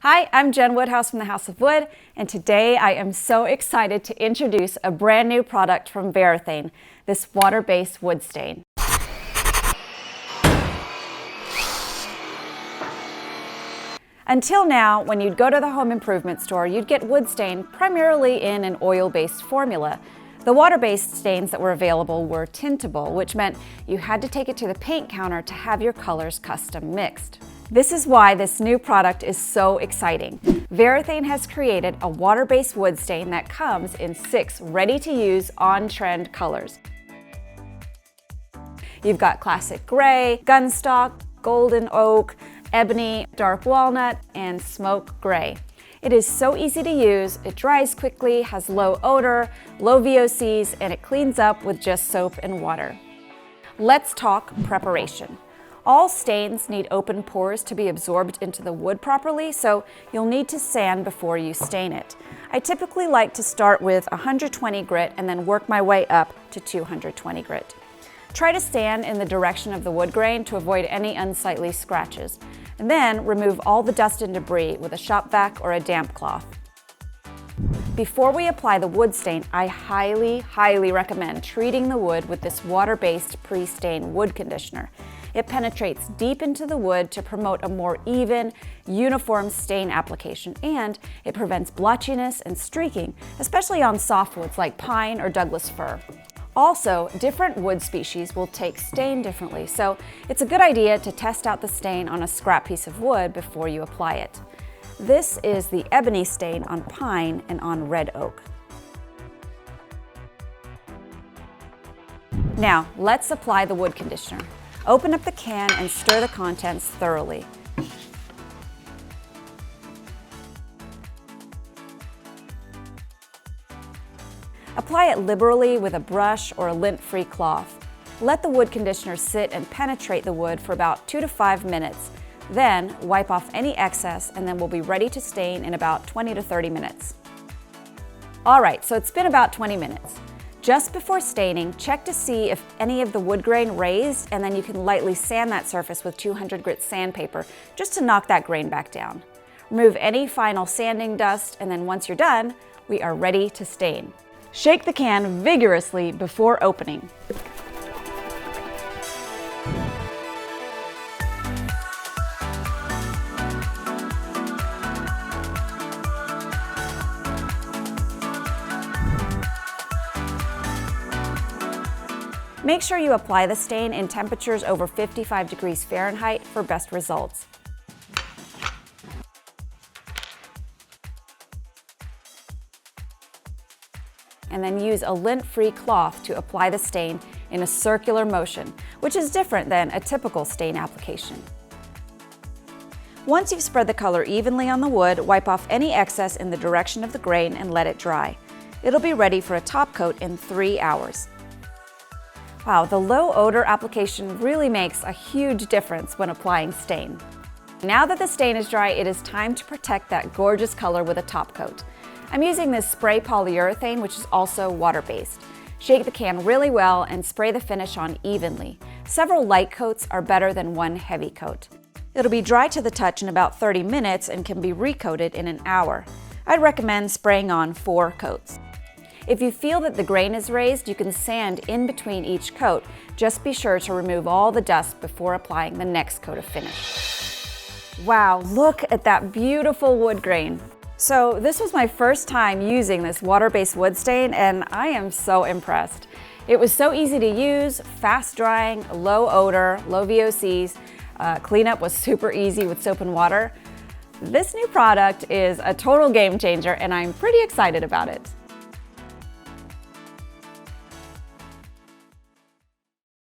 Hi, I'm Jen Woodhouse from the House of Wood, and today I am so excited to introduce a brand new product from Varathane, this water-based wood stain. Until now, when you'd go to the home improvement store, you'd get wood stain primarily in an oil-based formula. The water-based stains that were available were tintable, which meant you had to take it to the paint counter to have your colors custom mixed. This is why this new product is so exciting. Varathane has created a water-based wood stain that comes in 6 ready-to-use, on-trend colors. You've got classic gray, gunstock, golden oak, ebony, dark walnut, and smoke gray. It is so easy to use, it dries quickly, has low odor, low VOCs, and it cleans up with just soap and water. Let's talk preparation. All stains need open pores to be absorbed into the wood properly, so you'll need to sand before you stain it. I typically like to start with 120 grit and then work my way up to 220 grit. Try to stand in the direction of the wood grain to avoid any unsightly scratches, and then remove all the dust and debris with a shop vac or a damp cloth. Before we apply the wood stain, I highly recommend treating the wood with this water-based pre-stain wood conditioner. It penetrates deep into the wood to promote a more even, uniform stain application, and it prevents blotchiness and streaking, especially on softwoods like pine or Douglas fir. Also, different wood species will take stain differently, so it's a good idea to test out the stain on a scrap piece of wood before you apply it. This is the ebony stain on pine and on red oak. Now, let's apply the wood conditioner. Open up the can and stir the contents thoroughly. Apply it liberally with a brush or a lint-free cloth. Let the wood conditioner sit and penetrate the wood for about 2 to 5 minutes. Then wipe off any excess, and then we'll be ready to stain in about 20 to 30 minutes. Alright, so it's been about 20 minutes. Just before staining, check to see if any of the wood grain raised, and then you can lightly sand that surface with 200 grit sandpaper just to knock that grain back down. Remove any final sanding dust, and then once you're done, we are ready to stain. Shake the can vigorously before opening. Make sure you apply the stain in temperatures over 55 degrees Fahrenheit for best results. And then use a lint-free cloth to apply the stain in a circular motion, which is different than a typical stain application. Once you've spread the color evenly on the wood, wipe off any excess in the direction of the grain and let it dry. It'll be ready for a top coat in 3 hours. Wow, the low odor application really makes a huge difference when applying stain. Now that the stain is dry, it is time to protect that gorgeous color with a top coat. I'm using this spray polyurethane, which is also water-based. Shake the can really well and spray the finish on evenly. Several light coats are better than one heavy coat. It'll be dry to the touch in about 30 minutes and can be recoated in an hour. I'd recommend spraying on 4 coats. If you feel that the grain is raised, you can sand in between each coat. Just be sure to remove all the dust before applying the next coat of finish. Wow, look at that beautiful wood grain. So this was my first time using this water-based wood stain, and I am so impressed. It was so easy to use, fast drying, low odor, low VOCs. Cleanup was super easy with soap and water. This new product is a total game changer, and I'm pretty excited about it.